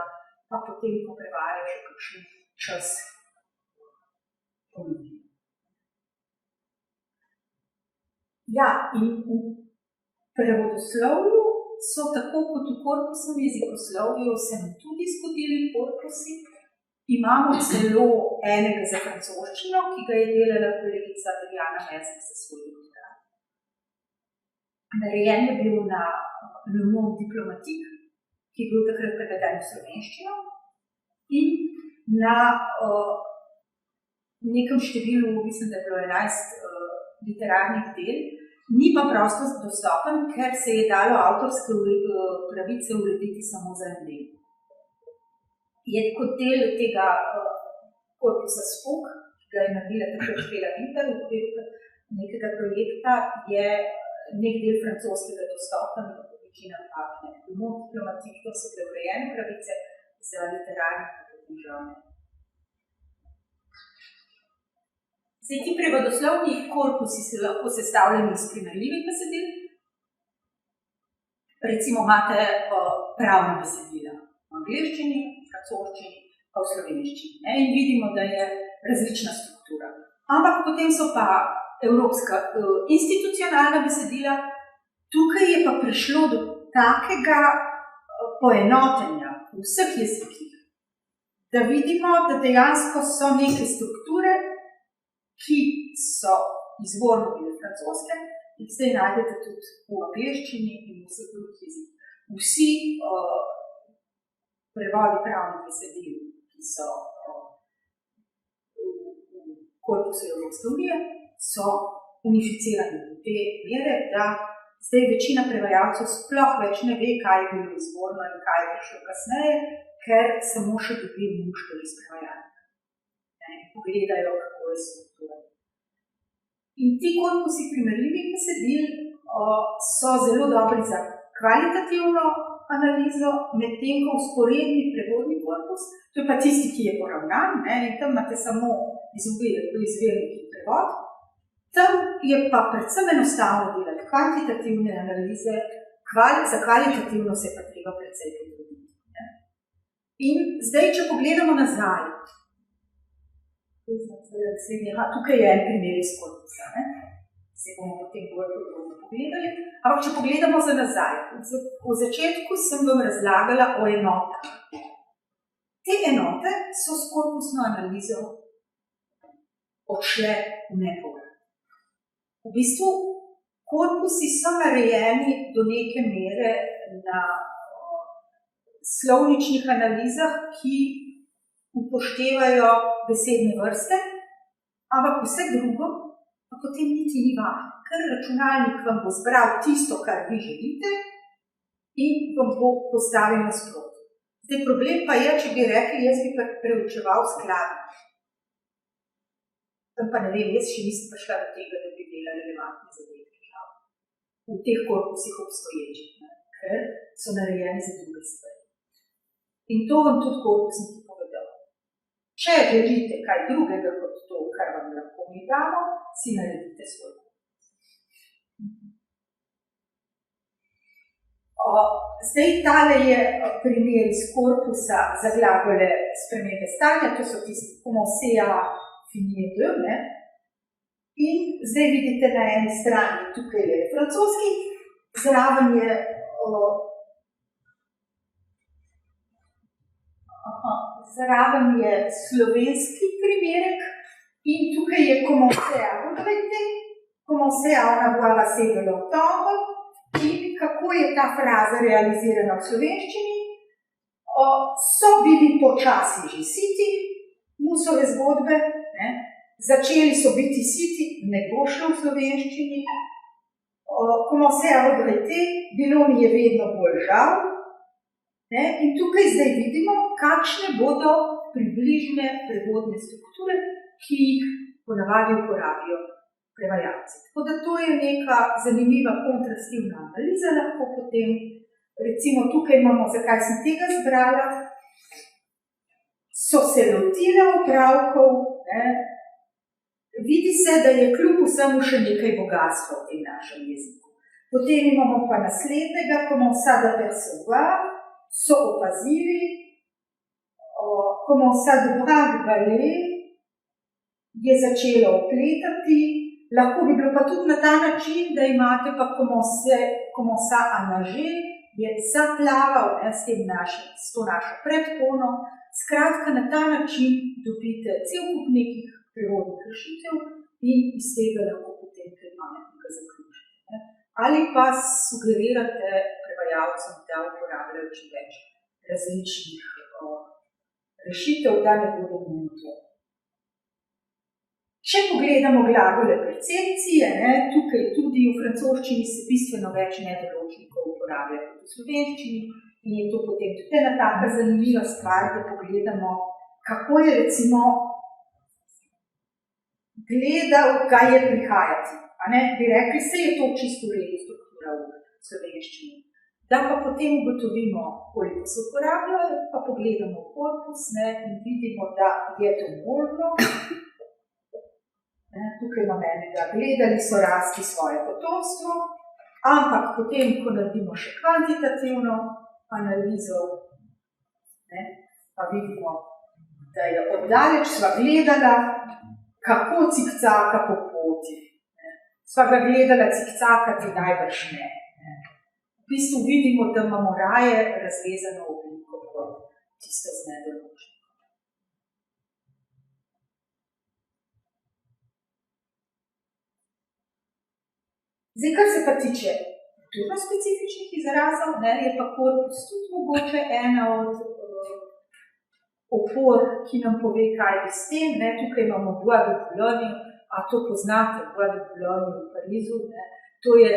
pa potem, ko prevajajo še kakšen čas pomeni. Ja, in v prevodoslovju so tako kot v korpusnem jezikoslovju se nam tudi zgodili korpusi. Imamo celo enega za francoščino, ki ga je delala kolegica Adriana Mesec za svoj doktorat. Narejen je bil na Le Monde Diplomatique, ki je bil takrat preveden v slovenščino, in na nekem številu, mislim, da je bilo 11 literarnih del, ni pa prosto dostopen, ker se je dalo avtorske pravice urediti samo za en del. Je kot del tega korpusa Spok, ki ga je naredila takrat Špela Winter, v okviru nekega projekta, je nek del francoskega dostopen, večina pa ne. V Monde Diplomatique to so bile urejene pravice za literarne književne. Zdaj, ti prevodoslovni korpusi so lahko sestavljeni iz primerljivih besedil. Recimo imate pravna besedila v angleščini, francoščini, pa v slovenščini. In vidimo, da je različna struktura. Ampak potem so pa evropska institucionalna besedila. Tukaj je pa prišlo do takega poenotenja v vseh jezikih, da vidimo, da dejansko so neke strukture, ki so izvorno bile francoske, in zdaj najdete tudi v angleščini in v vseh drugih jezikih. Vsi prevodi pravnih besedil, ki so v korpusu Evropske unije, so unificirani do te mere, da zdaj večina prevajalcev sploh več ne ve, kaj je bilo izvorno in kaj je prišlo kasneje, ker samo še dobijo muštelj iz prevajalnika. Pogledajo, kako je struktura. In ti korpusi primerljivih besedil so zelo dobri za kvalitativno analizo, medtem ko vzporedni prevodni korpus, to je pa tisti, ki je poravnan, in tam imate samo izvirnik in prevod. Tam je pa predvsem enostavno delati kvantitativne analize, za kvalitativno se pa treba precej potruditi. In zdaj, če pogledamo nazaj, tukaj je en primer iz korpusa, se bomo potem bolj podrobno pogledali, ampak če pogledamo za nazaj, v začetku sem vam razlagala o enotah. Te enote so s korpusno analizo odšle v nepovrat. V bistvu, korpusi so narejeni do neke mere na slovničnih analizah, ki upoštevajo besedne vrste, ampak vse drugo pa potem niti ni važno, ker računalnik vam bo zbral tisto, kar vi želite, in vam bo postavil nasproti. Zdaj, problem pa je, če bi rekli, jaz bi preučeval skladno. Tam pa ne vem, jaz še nisem prišla do tega, da bi bila relevantna zadeva država. V teh korpusih obstoječih, ker so narejeni za druge stvari. In to vam tudi korpusniki povedo. Če želite kaj drugega kot to, kar vam lahko mi damo, si naredite svoj korpus. Zdaj, tale je primer iz korpusa za glagole spremembe stanja, to so tisti commencer à finir de, in zdaj vidite na eni strani, tukaj je francoski, zraven je slovenski primerek in tukaj je commencer à regretter, commencer à en avoir assez de l'entendre. In kako je ta fraza realizirana v slovenščini? So bili počasi že siti, Musove zgodbe, začeli so biti siti, ne bo šlo v slovenščini. Commencer à regretter, bilo mi je vedno bolj žal. In tukaj zdaj vidimo, kakšne bodo približne prevodne strukture, ki jih ponavadi uporabijo prevajalci. Tako da to je neka zanimiva kontrastivna analiza, lahko potem, recimo tukaj imamo, zakaj sem tega zbrala, so se lotile opravkov, vidi se, da je kljub vsemu še nekaj bogatstva v tem našem jeziku. Potem imamo pa naslednjega, comment ça de percevoir, so opazili, comment ça de bras ballet, je začelo opletati, lahko bi bilo pa tudi na ta način, da imate pa comment ça a nager, je zaplaval s to našo predpono. Skratka, na ta način dobite cel kup nekih prirodnih rešitev in iz tega lahko potem kaj pametnega zaključite. Ali pa sugerirate prevajalcem, da uporabljajo čim več različnih rešitev, da ne bodo monoton. Če pogledamo glagole percepcije, tukaj tudi v francoščini se bistveno več nedoločnikov uporablja kot v slovenščini in je to potem tudi ena taka zanimiva stvar, da pogledamo, kako je recimo gledal, kaj je prihajati. Bi rekli, se je to čisto v redu struktura v slovenščini. Da pa potem ugotovimo, koliko se uporablja, pa pogledamo v korpus in vidimo, da je to možno. Tukaj imam enega, gledali so rasti svoje potomstvo, ampak potem, ko naredimo še kvantitativno analizo, pa vidimo, da je oddaleč sva gledala, kako cikcaka po poti. Sva ga gledala cikcakati najbrž ne. V bistvu vidimo, da imamo raje razvezano obliko kot tisto z nedoločnikom. Zdaj, kar se pa tiče kulturno specifičnih izrazov, je pa korpus tudi mogoče ena od opor, ki nam pove, kaj bi s tem. Tukaj imamo Bois de Boulogne, a to poznate, Bois de Boulogne v Parizu. To je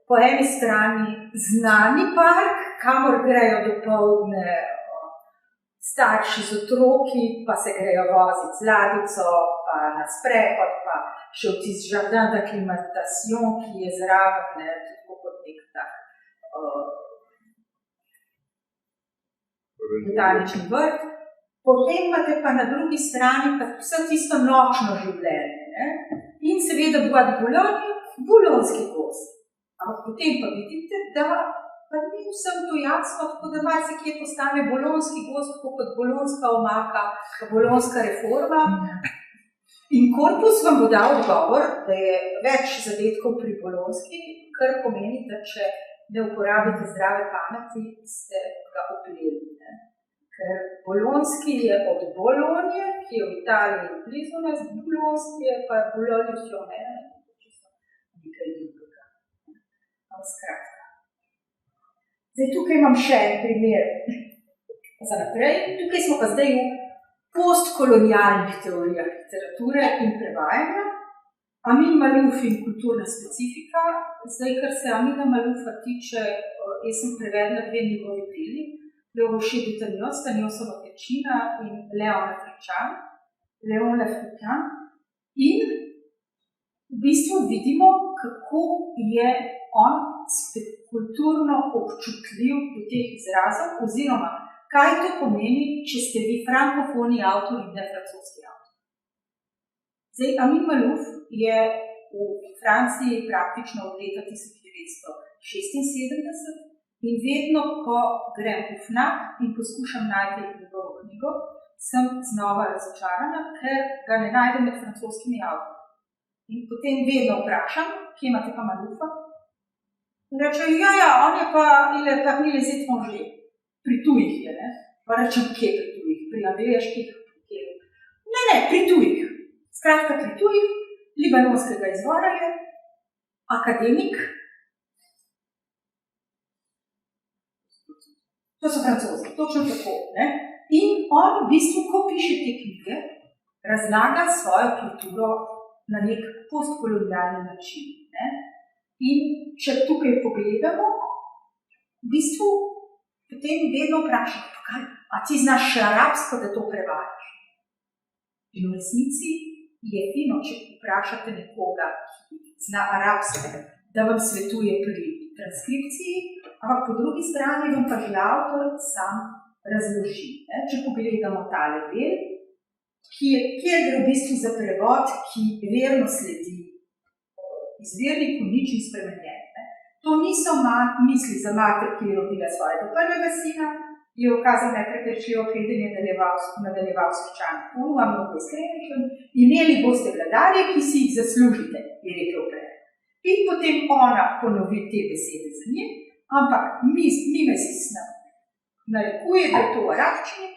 po eni strani znani park, kamor grejo dopoldne starši z otroki, pa se grejo voziti z ladjico, pa na sprehod, pa še v tisti jardin d'acclimatation, ki je zraven, tako kot nek tak botanični vrt. Potem imate pa na drugi strani pa vse tisto nočno življenje. In seveda Bois de Boulogne, bulonski gozd. Ampak potem pa vidite, da pa ni vsem to jasno, tako da marsikje postane bolonski gozd, kot bolonska omaka, bolonska reforma. In korpus vam bo dal odgovor, da je več zadetkov pri bolonski, kar pomeni, da če ne uporabite zdrave pameti, ste ga oprijeli. Ker bolonski je od Bolonje, ki je v Italiji blizu nas, bulonski je pa Bolonje Fiumene, nekaj drugega. Skratka. Zdaj, tukaj imam še en primer za naprej. Tukaj smo pa zdaj v postkolonialnih teorijah literature in prevajanja. Amin Malouf in kulturna specifika. Zdaj, kar se Amina Maloufa tiče, jaz sem prevedla dve njegovi deli, Le Rocher d'Italion, Staniosova pečina in Léon Lafricain. In v bistvu vidimo, kako je on kulturno občutljiv do teh izrazov, oziroma kaj to pomeni, če ste vi frankofoni avtor in ne francoski avtor. Zdaj, Amin Malouf je v Franciji praktično od leta 1976 in vedno, ko grem v FNAC in poskušam najti njegovo knjigo, sem znova razočarana, ker ga ne najdem med francoskimi avtorji. In potem vedno vprašam, kje imate pa Maloufa? In rečejo, on je pa parmi les étrangers. Pri tujih je, Pa rečem, kje pri tujih? Pri angleških? Ne, pri tujih. Skratka, pri tujih, libanonskega izvora je, akademik. To so Francozi, točno tako. In on v bistvu, ko piše te knjige, razlaga svojo kulturo na nek postkolonialni način. In če tukaj pogledamo, v bistvu potem vedno vprašam, a ti znaš še arabsko, da to prevajaš? In v resnici je fino, če vprašate nekoga, ki zna arabsko, da vam svetuje pri transkripciji, ampak po drugi strani vam pa že avtor sam razloži. Če pogledamo tale del, kjer gre v bistvu za prevod, ki verno sledi izvirniku, nič ni spremenjen. To niso misli za mater, ki je rodila svojega prvega sina, je ukazal neprepričljivo, preden je nadaljeval svečan pol, a mnogo iskrenejšen, imeli boste vladarje, ki si jih zaslužite, je rekel prej. In potem ona ponovi te besede za njim, ampak mime si snam. Narekuje, da to v arabščini,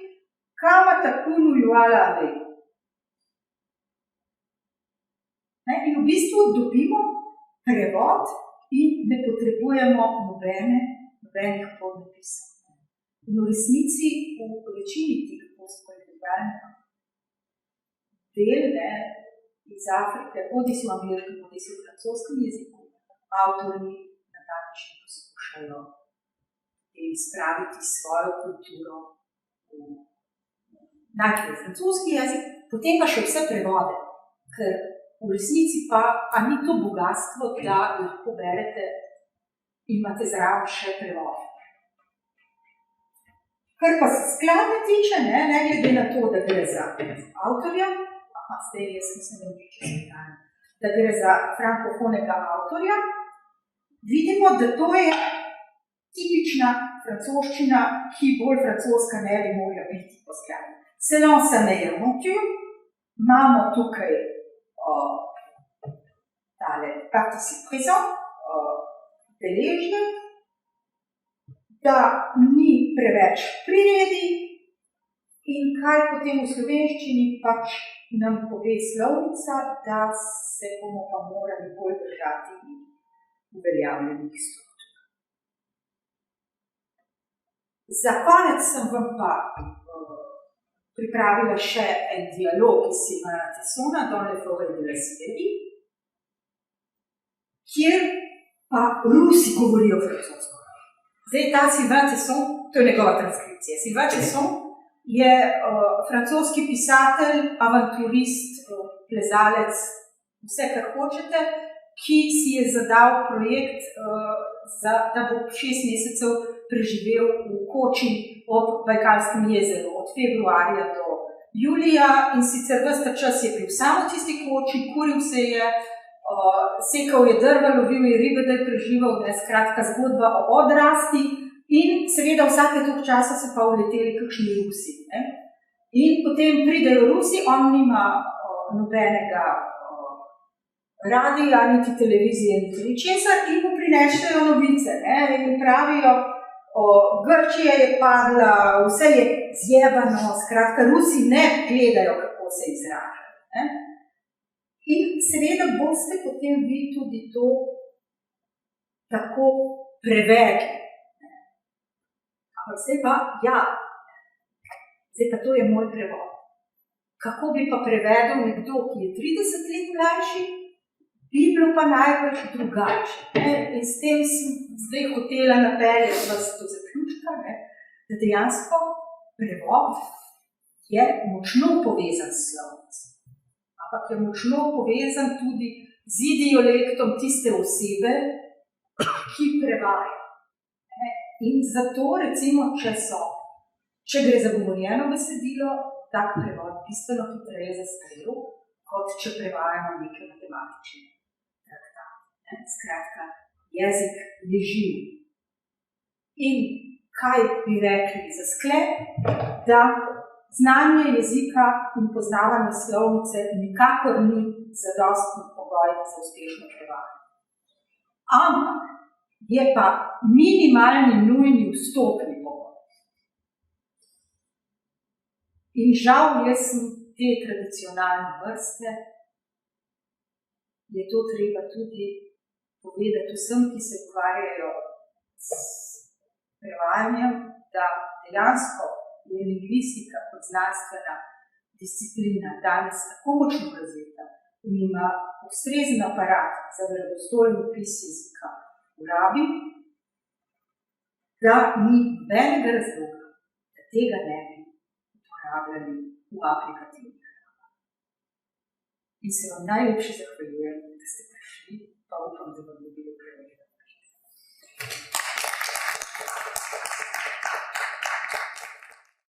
kama takunu juala alej. In v bistvu dobimo prevod in ne potrebujemo nobenih podnapisov. In v resnici v večini teh postkolonialnih del iz Afrike, bodi si v angleškem, bodi si v francoskem jeziku, avtorji na ta način poskušajo spraviti svojo kulturo najprej v francoski jezik, potem pa še vse prevode, ker v resnici pa ni to bogatstvo, da lahko berete in imate zraven še prevode. Kar pa se skladne tiče, ne glede na to, da gre za avtorja, zdaj jaz mislim, da gre za frankofonega avtorja, vidimo, da to je tipična francoščina, ki bolj francoska ne bi mogla biti po skladni. Selon sa nejemotil, imamo tukaj tale participe présent, beležje, da ni preveč priredi in kaj potem v slovenščini pač nam pove slovnica, da se bomo pa morali bolj držati uveljavljenih struktur. Za konec sem vam pa pripravila še en dialog iz Sylvain Tessona, Dans les forêts de la Sibérie, kjer pa Rusi govorijo francosko. Zdaj, ta Sylvain Tesson, to je njegova transkripcija. Sylvain Tesson je francoski pisatelj, avanturist, plezalec, vse, kar hočete, ki si je zadal projekt, da bo 6 mesecev preživel v koči ob Bajkalskem jezeru, od februarja do julija, in sicer ves ta čas je bil samo tisti koči, kuril se je, sekal je drva, lovil je ribe, da je preživel, skratka zgodba o odrasti, in seveda vsake toliko časa so pa uleteli kakšni Rusi. In potem pridejo Rusi, on nima nobenega radija, niti televizije, niti ničesar, in mu prinešajo novice. In pravijo, Grčija je padla, vse je zjebano, skratka, Rusi ne gledajo, kako se izražajo. In seveda boste potem vi tudi to tako prevedli. Ampak zdaj pa, zdaj pa to je moj prevod. Kako bi pa prevedel nekdo, ki je 30 let mlajši, bi bilo pa najbolj drugače. In s tem sem zdaj hotela napeljati vas do zaključka, da dejansko prevod je močno povezan s slovnicami. Ampak je močno povezan tudi z idiolektom tiste osebe, ki prevaja. In zato, recimo, če gre za govorjeno besedilo, tak prevod bistveno hitreje zastarel, kot če prevajamo neke matematične traktate. Skratka, jezik je živ. In kaj bi rekli za sklep, da znanje jezika in poznavanje slovnice nikakor ni zadostni pogoj za uspešno prevajanje. Ampak je pa minimalni nujni vstopni pogoj. In žal, jaz sem te tradicionalne vrste, je to treba tudi povedati vsem, ki se ukvarjajo s prevajanjem, da dejansko je lingvistika kot znanstvena disciplina danes tako močno razvita in ima ustrezen aparat za verodostojen opis jezika v rabi, da ni nobenega razloga, da tega ne bi uporabljali v aplikativnih. in se vam najlepše zahvaljujem, da ste prišli, pa upam, da vam je bilo